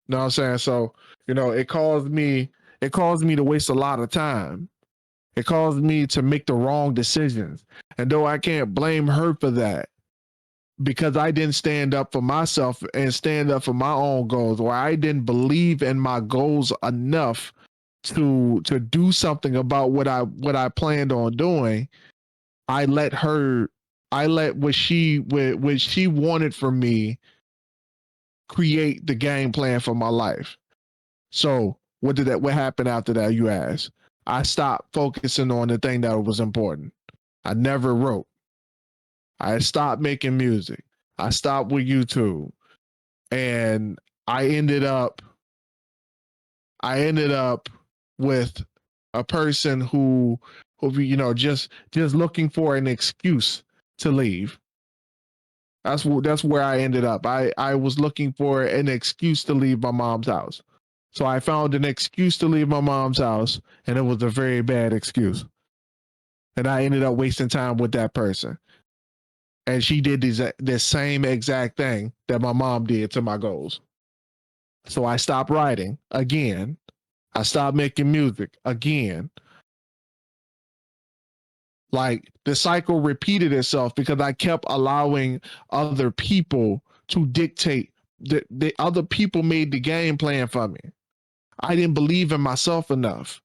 Speaker 1: You know what I'm saying? So, you know, it caused me to waste a lot of time. It caused me to make the wrong decisions. And though I can't blame her for that, because I didn't stand up for myself and stand up for my own goals, or I didn't believe in my goals enough to do something about what I planned on doing. I let her I let what she wanted from me create the game plan for my life. So what happened after that, you ask? I stopped focusing on the thing that was important. I never wrote. I stopped making music. I stopped with YouTube. And I ended up I ended up with a person who just looking for an excuse to leave. That's where I ended up. I was looking for an excuse to leave my mom's house. So I found an excuse to leave my mom's house, and it was a very bad excuse. And I ended up wasting time with that person. And she did the same exact thing that my mom did to my goals. So I stopped writing again. I stopped making music again. Like the cycle repeated itself because I kept allowing other people to dictate. The other people made the game plan for me. I didn't believe in myself enough.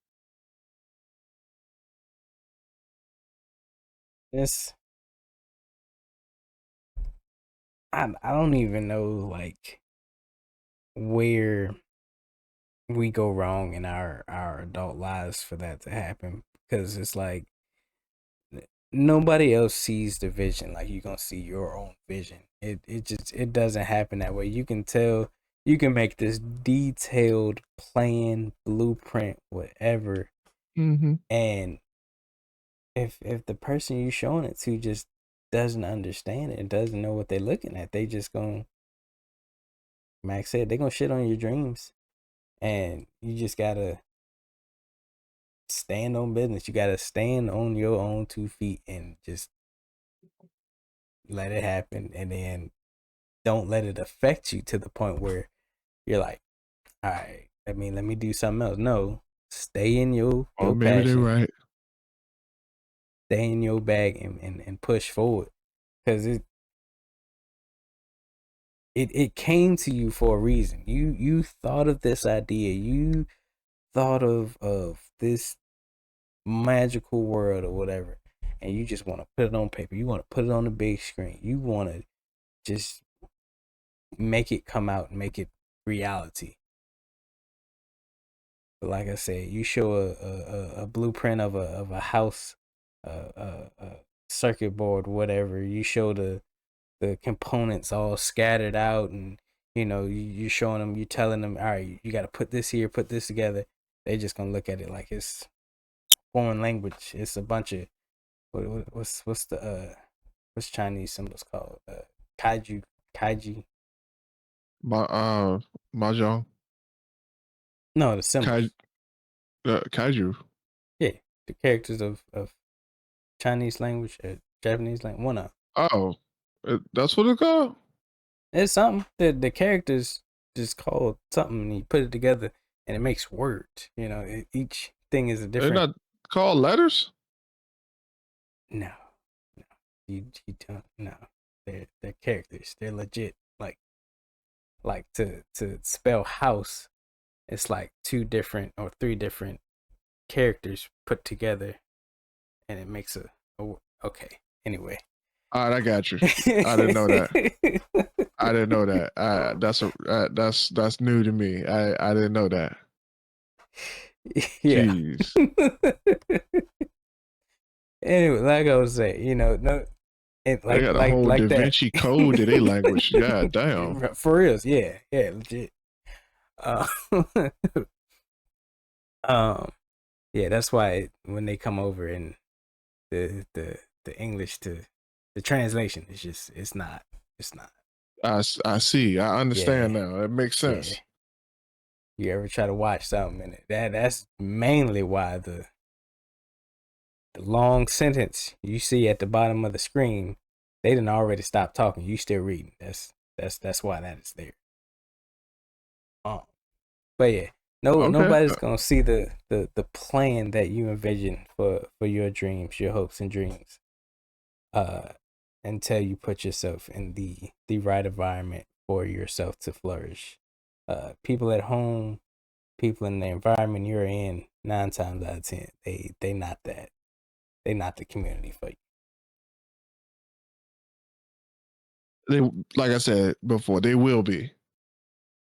Speaker 3: I don't even know like where we go wrong in our adult lives for that to happen, because it's like nobody else sees the vision like you're gonna see your own vision. It doesn't happen that way. You can tell, you can make this detailed plan, blueprint, whatever, and if the person you're showing it to just doesn't understand it and doesn't know what they're looking at, they just gonna, Max said, they're gonna shit on your dreams. And you just gotta stand on business. You gotta stand on your own 2 feet and just let it happen, and then don't let it affect you to the point where you're like, all right, let me do something else. No, stay in your
Speaker 1: maybe
Speaker 3: passion.
Speaker 1: they're right.
Speaker 3: Stay in your bag and push forward, because it came to you for a reason. You thought of this idea. You thought of this magical world or whatever, and you just want to put it on paper. You want to put it on the big screen. You want to just make it come out and make it reality. But like I said, you show a blueprint of a house, a circuit board, whatever. You show the components all scattered out, and you're showing them, you're telling them, all right, you got to put this here, put this together. They just gonna look at it like it's foreign language. It's a bunch of what's Chinese symbols called? Kaiji.
Speaker 1: Mahjong.
Speaker 3: No, the symbols.
Speaker 1: Kaiju.
Speaker 3: Yeah, the characters of Chinese language, Japanese language. One of.
Speaker 1: Oh, that's what it's called.
Speaker 3: It's something. The characters just called something, and you put it together, and it makes words. Each thing is a different.
Speaker 1: They're not called letters.
Speaker 3: No, you don't. No, they're characters. They're legit. Like to spell house, it's like 2 different or 3 different characters put together, and it makes a okay. Anyway.
Speaker 1: All right, I got you. I didn't know that. I didn't know that. That's new to me. I didn't know that.
Speaker 3: Yeah.
Speaker 1: Jeez.
Speaker 3: Anyway, like I was saying, no,
Speaker 1: they got a whole Da Vinci Code to their language. God damn.
Speaker 3: For real, yeah, legit. Yeah, that's why when they come over and the English to the translation, it's not.
Speaker 1: I see. I understand now. It makes sense.
Speaker 3: Yeah. You ever try to watch something and that's mainly why the long sentence you see at the bottom of the screen, they didn't already stop talking. You still reading. That's why that is there. But yeah, nobody's gonna see the plan that you envision for your dreams, your hopes and dreams, until you put yourself in the right environment for yourself to flourish. People at home, people in the environment you're in, 9 times out of 10, they not that. They not the community for you.
Speaker 1: They, like I said before, they will be.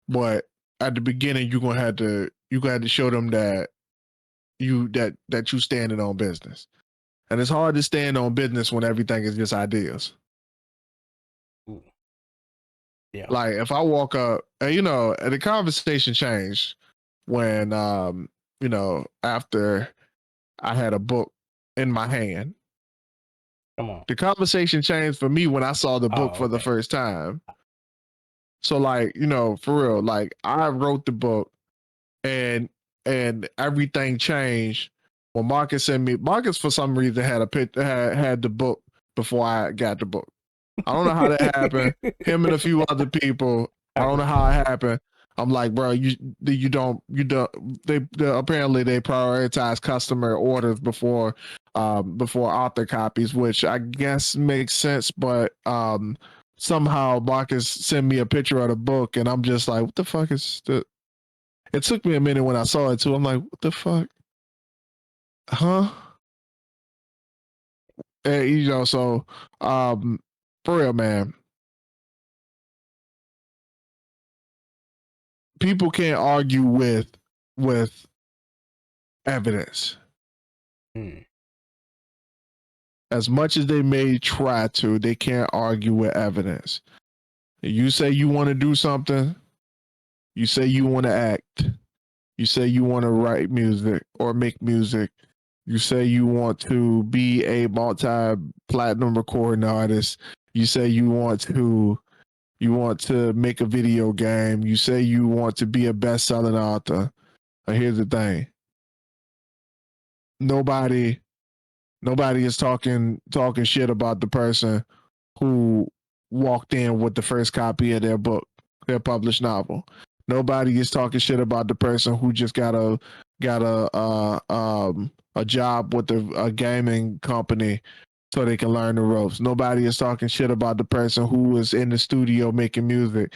Speaker 1: But at the beginning, you're gonna have to show them that you standing on business. And it's hard to stand on business when everything is just ideas.
Speaker 3: Ooh. Yeah.
Speaker 1: Like if I walk up, and the conversation changed when after I had a book in my hand.
Speaker 3: Come on.
Speaker 1: The conversation changed for me when I saw the book for the first time. So like, for real, like I wrote the book and everything changed when Marcus sent me. Marcus for some reason had had the book before I got the book. I don't know how that happened. Him and a few other people. I don't know how it happened. I'm like, bro, you don't. They apparently they prioritize customer orders before author copies, which I guess makes sense. But somehow Marcus sent me a picture of the book, and I'm just like, what the fuck is the? It took me a minute when I saw it too. I'm like, what the fuck? Huh? And, so for real, man. People can't argue with evidence. As much as they may try to, they can't argue with evidence. You say you want to do something, you say you want to act, you say you want to write music or make music, you say you want to be a multi-platinum recording artist, you say you want to make a video game, you say you want to be a best-selling author. But here's the thing. Nobody is talking shit about the person who walked in with the first copy of their book, their published novel. Nobody is talking shit about the person who just got a job with a gaming company so they can learn the ropes. Nobody is talking shit about the person who is in the studio making music.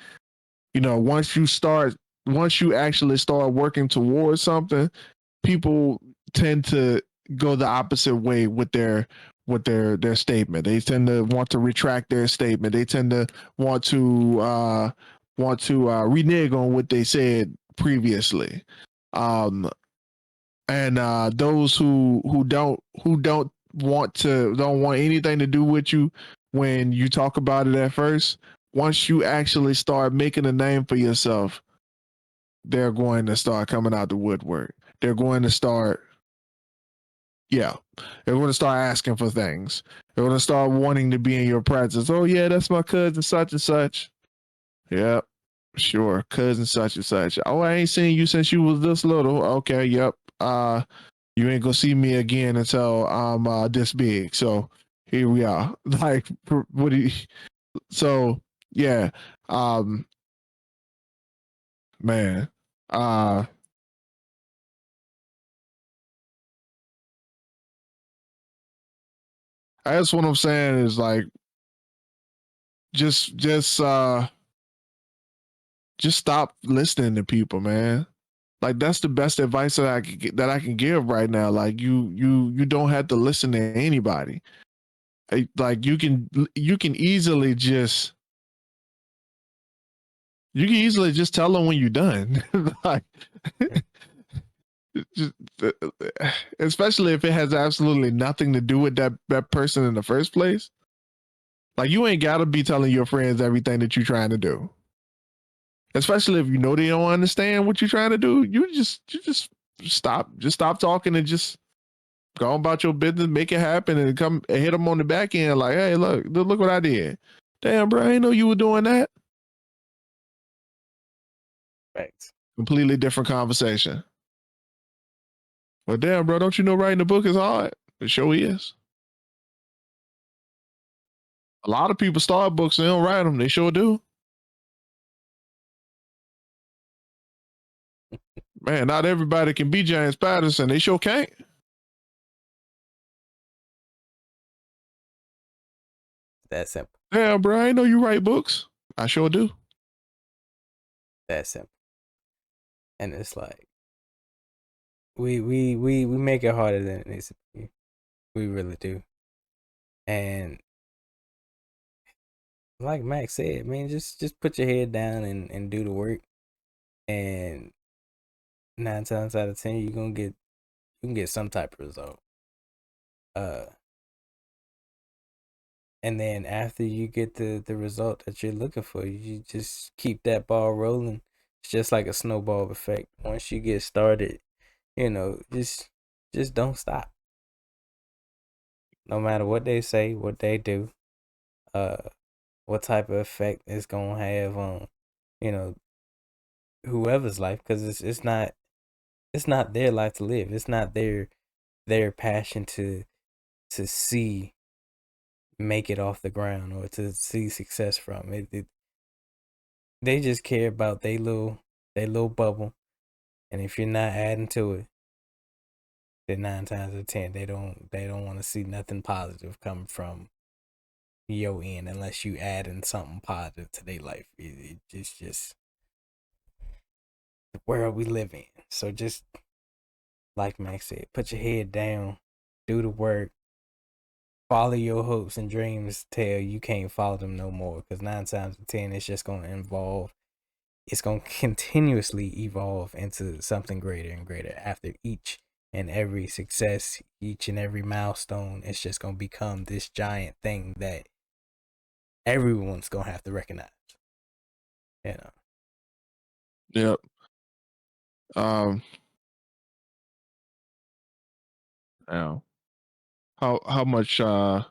Speaker 1: Once you actually start working towards something, people tend to go the opposite way with their statement. They tend to want to retract their statement. They tend to want to renege on what they said previously. And those who don't want anything to do with you when you talk about it at first, once you actually start making a name for yourself, they're going to start coming out the woodwork. They're going to start they're going to start asking for things. They're going to start wanting to be in your presence. Oh yeah, that's my cousin such and such. Yep, sure, cousin such and such. Oh, I ain't seen you since you was this little. Okay, yep. You ain't gonna see me again until I'm this big. So here we are. Like, what do you? So yeah, man, that's what I'm saying is like, just stop listening to people, man. Like that's the best advice that I can give right now. Like you don't have to listen to anybody. Like you can easily just tell them when you're done. Like just, especially if it has absolutely nothing to do with that person in the first place. Like you ain't gotta be telling your friends everything that you're trying to do. Especially if you know they don't understand what you're trying to do. You just stop talking and just go about your business, make it happen, and come and hit them on the back end like, hey, look what I did. Damn, bro, I didn't know you were doing that.
Speaker 3: Thanks.
Speaker 1: Completely different conversation. But damn, bro, don't you know writing a book is hard? It sure is. A lot of people start books and they don't write them. They sure do. Man, not everybody can be James Patterson. They sure can't.
Speaker 3: That simple.
Speaker 1: Damn, bro, I didn't know you write books. I sure do.
Speaker 3: That simple. And it's like we make it harder than it needs to be. We really do. And like Max said, man, just put your head down and do the work. And 9 times out of 10, you can get some type of result. And then after you get the result that you're looking for, you just keep that ball rolling. It's just like a snowball effect. Once you get started, just don't stop. no matter what they say, what they do, what type of effect it's gonna have on, you know, whoever's life, because it's not their life to live. It's not their passion to see make it off the ground or to see success from it. They just care about they little bubble, and if you're not adding to it, then 9 times out of 10 they don't want to see nothing positive come from your end unless you adding something positive to their life. It's just the world we live in. So just like Max said, put your head down, do the work, follow your hopes and dreams till you can't follow them no more. Because 9 times out of 10, it's just going to involve, it's going to continuously evolve into something greater and greater. After each and every success, each and every milestone, it's just going to become this giant thing that everyone's going to have to recognize. You know?
Speaker 1: Yep. Now, how much time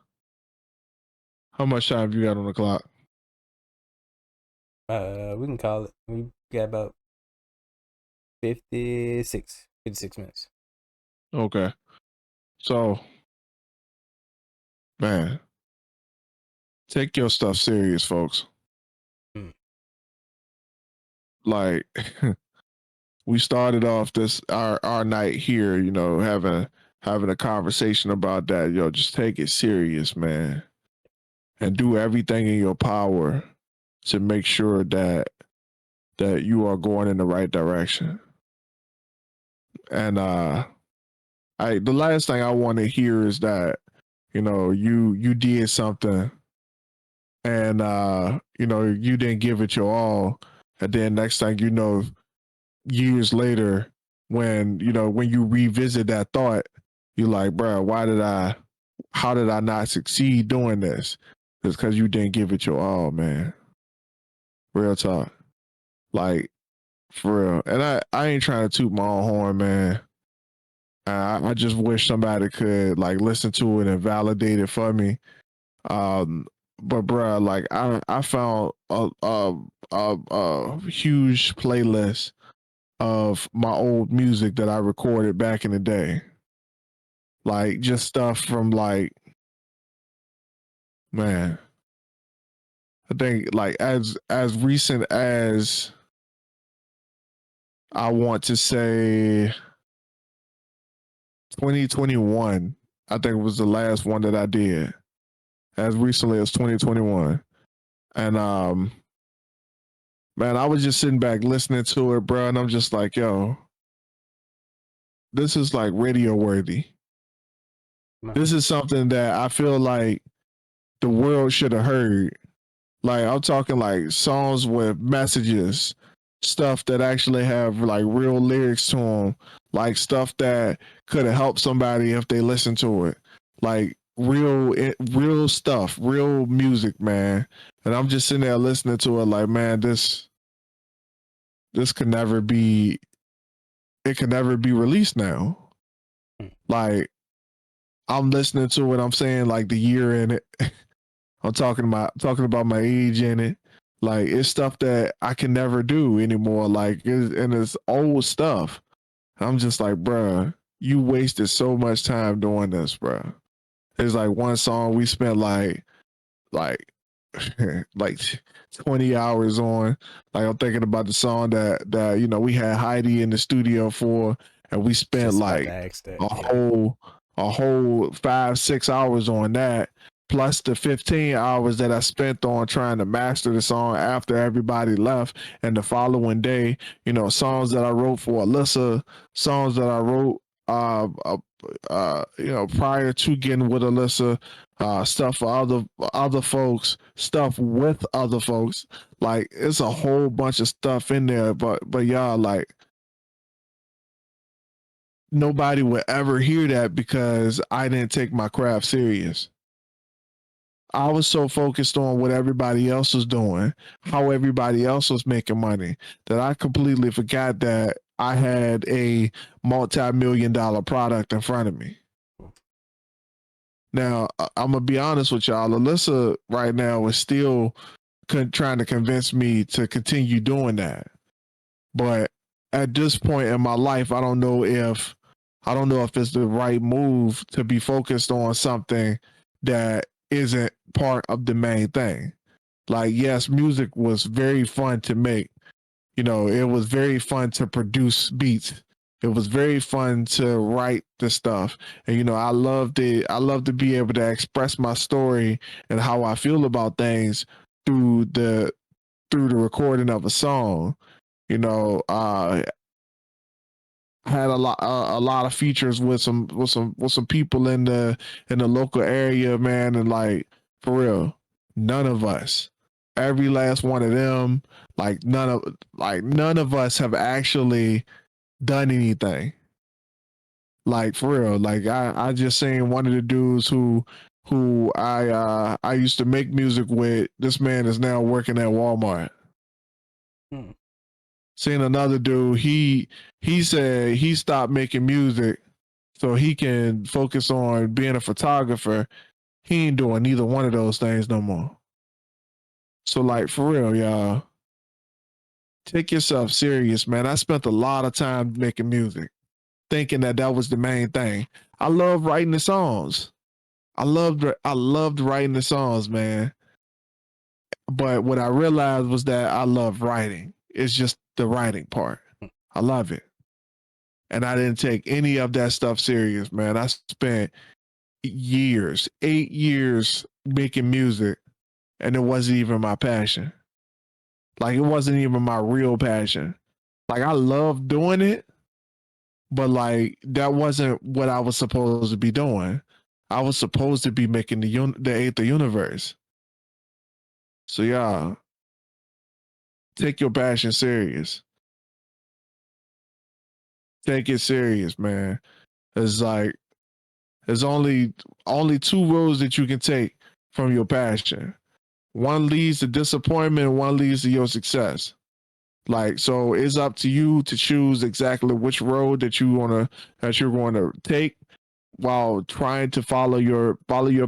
Speaker 1: have you got on the clock?
Speaker 3: We can call it. We got about 56 minutes.
Speaker 1: Okay. So, man, take your stuff serious, folks. Like, we started off this our night here, you know, having a conversation about that. Yo, just take it serious, man, and do everything in your power to make sure that you are going in the right direction. And the last thing I want to hear is that, you know, you did something and you know, you didn't give it your all, and then next thing you know, years later, when you know, when you revisit that thought, you're like, bro, how did I not succeed doing this? It's because you didn't give it your all, man. Real talk. Like, for real. And I ain't trying to toot my own horn, man. I just wish somebody could like listen to it and validate it for me. But bruh, like I found a huge playlist of my old music that I recorded back in the day. Like just stuff from like, man, I think like as recent as, I want to say, 2021. I think it was the last one that I did as recently as 2021. And man, I was just sitting back listening to it, bro, and I'm just like, yo, this is like radio worthy. This is something that I feel like the world should have heard. Like I'm talking like songs with messages, stuff that actually have like real lyrics to them, like stuff that could have helped somebody if they listened to it. Like real stuff, real music, man. And I'm just sitting there listening to it like, man, this could never be, it could never be released now. Like I'm listening to it, I'm saying like the year in it. I'm talking about my age in it. Like it's stuff that I can never do anymore. Like and it's old stuff. I'm just like, bruh, you wasted so much time doing this, bruh. It's like one song we spent like like 20 hours on. Like I'm thinking about the song that you know we had Heidi in the studio for, and we spent like a whole 5-6 hours on that, plus the 15 hours that I spent on trying to master the song after everybody left. And the following day, you know, songs that I wrote for Alyssa, songs that I wrote you know, prior to getting with Alyssa, stuff for other folks, stuff with other folks. Like it's a whole bunch of stuff in there, but y'all, like nobody would ever hear that because I didn't take my craft serious. I was so focused on what everybody else was doing, how everybody else was making money, that I completely forgot that I had a multi-million-dollar product in front of me. Now, I'm gonna be honest with y'all. Alyssa right now is still trying to convince me to continue doing that. But at this point in my life, I don't know if it's the right move to be focused on something that isn't part of the main thing. Like, yes, music was very fun to make. You know, it was very fun to produce beats. It was very fun to write the stuff. And you know, I loved it. I love to be able to express my story and how I feel about things through the recording of a song. You know, had a lot of features with some people in the local area, man, and like for real, none of us, every last one of them, none of us have actually done anything. Like for real, like I just seen one of the dudes who I used to make music with. This man is now working at Walmart. Seen another dude, he said he stopped making music so he can focus on being a photographer. He ain't doing neither one of those things no more. So like for real, y'all, take yourself serious, man. I spent a lot of time making music, thinking that was the main thing. I love writing the songs. I loved writing the songs, man. But what I realized was that I love writing. It's just the writing part. I love it. And I didn't take any of that stuff serious, man. I spent 8 years making music, and it wasn't even my passion. Like, it wasn't even my real passion. Like, I love doing it, but like, that wasn't what I was supposed to be doing. I was supposed to be making the eighth universe. So, yeah, take your passion serious. Take it serious, man. It's like, there's only two roads that you can take from your passion. One leads to disappointment, one leads to your success. Like, so it's up to you to choose exactly which road that you're going to take while trying to follow your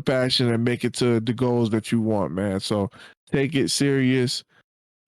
Speaker 1: passion and make it to the goals that you want, man. So take it serious.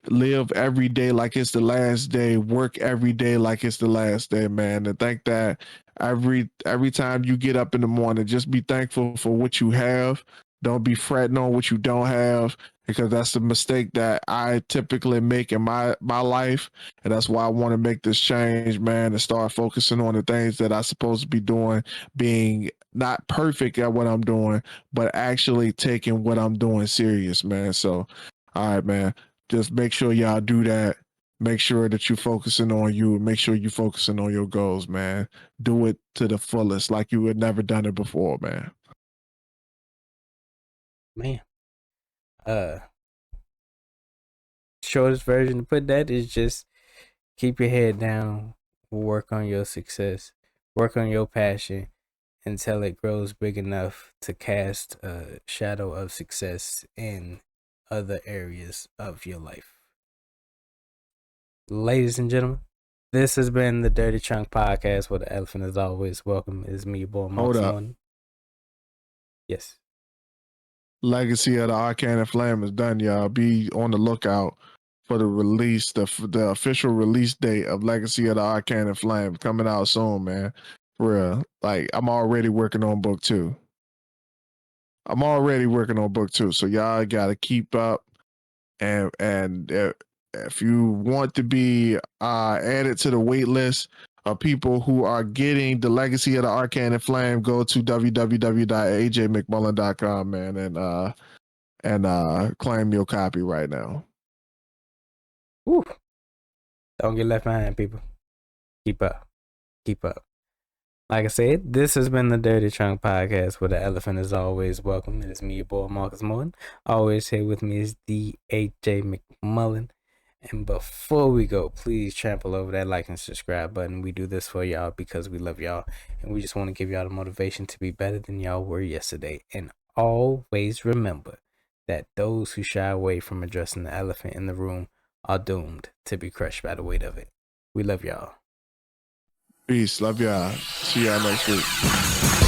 Speaker 1: Live every day like it's the last day. Work every day like it's the last day, man. And think that every time you get up in the morning, just be thankful for what you have. Don't be fretting on what you don't have, because that's the mistake that I typically make in my life. And that's why I want to make this change, man, and start focusing on the things that I'm supposed to be doing, being not perfect at what I'm doing, but actually taking what I'm doing serious, man. So, all right, man. Just make sure y'all do that. Make sure that you're focusing on you. Make sure you're focusing on your goals, man. Do it to the fullest, like you had never done it before, man.
Speaker 3: Man. Shortest version to put that is just keep your head down, work on your success, work on your passion until it grows big enough to cast a shadow of success in other areas of your life. Ladies and gentlemen, this has been the Dirty Trunk Podcast, where the elephant is always welcome. It's me, your boy, Morton. Yes.
Speaker 1: Legacy of the Arcane Flame is done, y'all. Be on the lookout for the release, the official release date of Legacy of the Arcane Flame coming out soon, man. For real. Like, I'm already working on book 2. So y'all gotta keep up, and if you want to be added to the wait list of people who are getting the Legacy of the Arcane Flame, go to www.ajmcmullen.com, man, and claim your copy right now.
Speaker 3: Woo. Don't get left behind, people. Keep up. Like I said, this has been the Dirty Trunk Podcast, where the elephant is always welcome. It is me, your boy, Marcus Morton. Always here with me is the AJ McMullen. And before we go, please trample over that like and subscribe button. We do this for y'all because we love y'all, and we just want to give y'all the motivation to be better than y'all were yesterday. And always remember that those who shy away from addressing the elephant in the room are doomed to be crushed by the weight of it. We love y'all.
Speaker 1: Peace. Love y'all. See y'all next week.